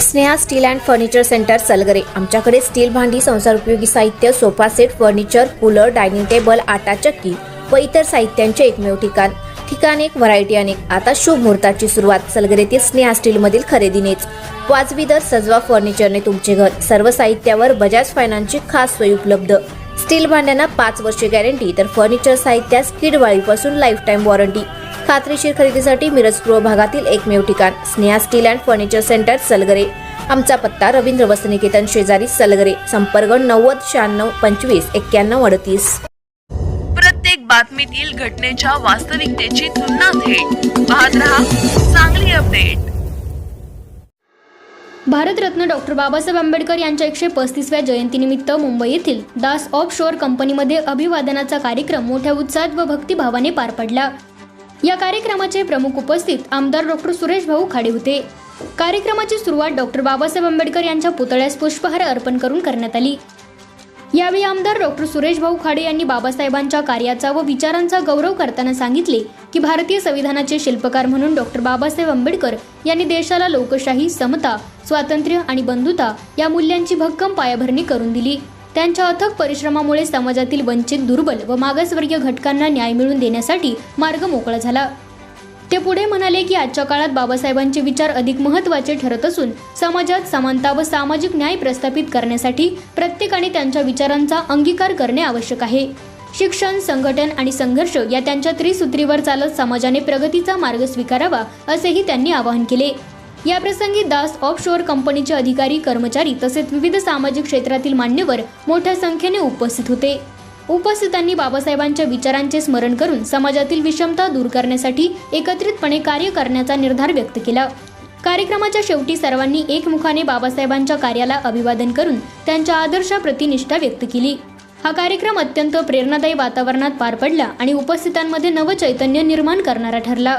Sneha steel and furniture centre Salgare. आमच्याकडे steel भांडी, संसार उपयोगी साहित्य, sofa set, furniture, cooler, dining table, आटा चक्की व इतर साहित्यांचे एकमेव ठिकाण एक, व्हरायटी अनेक। आता शुभ मुहूर्ताची सुरुवात सलगरेतील स्नेहा स्टील मधील खरेदीनेच। वाजवी दर, सजवा फर्निचरने तुमचे घर। सर्व साहित्यावर बजाज फायनान्सची खास सोय उपलब्ध। स्टील भांड्यांना 5 वर्षे गॅरंटी, तर फर्निचर साहित्यास किडवाळीपासून लाईफ टाइम वॉरंटी। खात्रीशीर खरेदीसाठी मिरज पूर्व भागातील एकमेव ठिकाण Sneha steel and furniture centre Salgare. आमचा पत्ता रवींद्र वस्त्रनिकेतन शेजारी सलगरे। संपर्क 90 96 25 91 38। प्रत्येक बातमीतील घटनेच्या वास्तविकतेची तुलना थेट पाहत रहा चांगली अपडेट। भारतरत्न डॉक्टर बाबासाहेब आंबेडकर यांच्या 135व्या जयंतीनिमित्त मुंबई येथील दास ऑफशोअर कंपनीमध्ये अभिवादनाचा कार्यक्रम मोठ्या उत्साहात व भक्तिभावाने पार पडला। या कार्यक्रमाचे प्रमुख उपस्थित आमदार डॉक्टर सुरेश भाऊ खाडे होते। कार्यक्रमाची सुरुवात डॉक्टर बाबासाहेब आंबेडकर यांच्या पुतळ्यास पुष्पहार अर्पण करून करण्यात आली। यावेळी आमदार डॉक्टर सुरेश भाऊ खाडे यांनी बाबासाहेबांच्या कार्याचा व विचारांचा गौरव करताना सांगितले की भारतीय संविधानाचे शिल्पकार म्हणून डॉक्टर बाबासाहेब आंबेडकर यांनी देशाला लोकशाही, समता, स्वातंत्र्य आणि बंधुता या मूल्यांची भक्कम पायाभरणी करून दिली। त्यांच्या अथक परिश्रमामुळे समाजातील वंचित, दुर्बल व मागासवर्गीय घटकांना न्याय मिळवून देण्यासाठी मार्ग मोकळा झाला। ते पुढे म्हणाले की आजच्या काळात बाबासाहेबांचे विचार अधिक महत्त्वाचे ठरत असून समाजात समानता व सामाजिक न्याय प्रस्थापित करण्यासाठी प्रत्येकाने त्यांच्या विचारांचा अंगीकार करणे आवश्यक आहे। शिक्षण, संघटन आणि संघर्ष या त्यांच्या त्रिसूत्रीवर चालत समाजाने प्रगतीचा मार्ग स्वीकारावा असेही त्यांनी आवाहन केले। या प्रसंगी दास ऑफशोअर कंपनीचे अधिकारी, कर्मचारी तसेच विविध सामाजिक क्षेत्रातील मान्यवर मोठ्या संख्येने उपस्थित होते। उपस्थितांनी बाबासाहेबांच्या विचारांचे स्मरण करून समाजातील विषमता दूर करण्यासाठी एकत्रितपणे कार्य करण्याचा निर्धार व्यक्त केला। कार्यक्रमाच्या शेवटी सर्वांनी एकमुखाने बाबासाहेबांच्या कार्याला अभिवादन करून त्यांच्या आदर्शाप्रती निष्ठा व्यक्त केली। हा कार्यक्रम अत्यंत प्रेरणादायी वातावरणात पार पडला आणि उपस्थितांमध्ये नवचैतन्य निर्माण करणारा ठरला।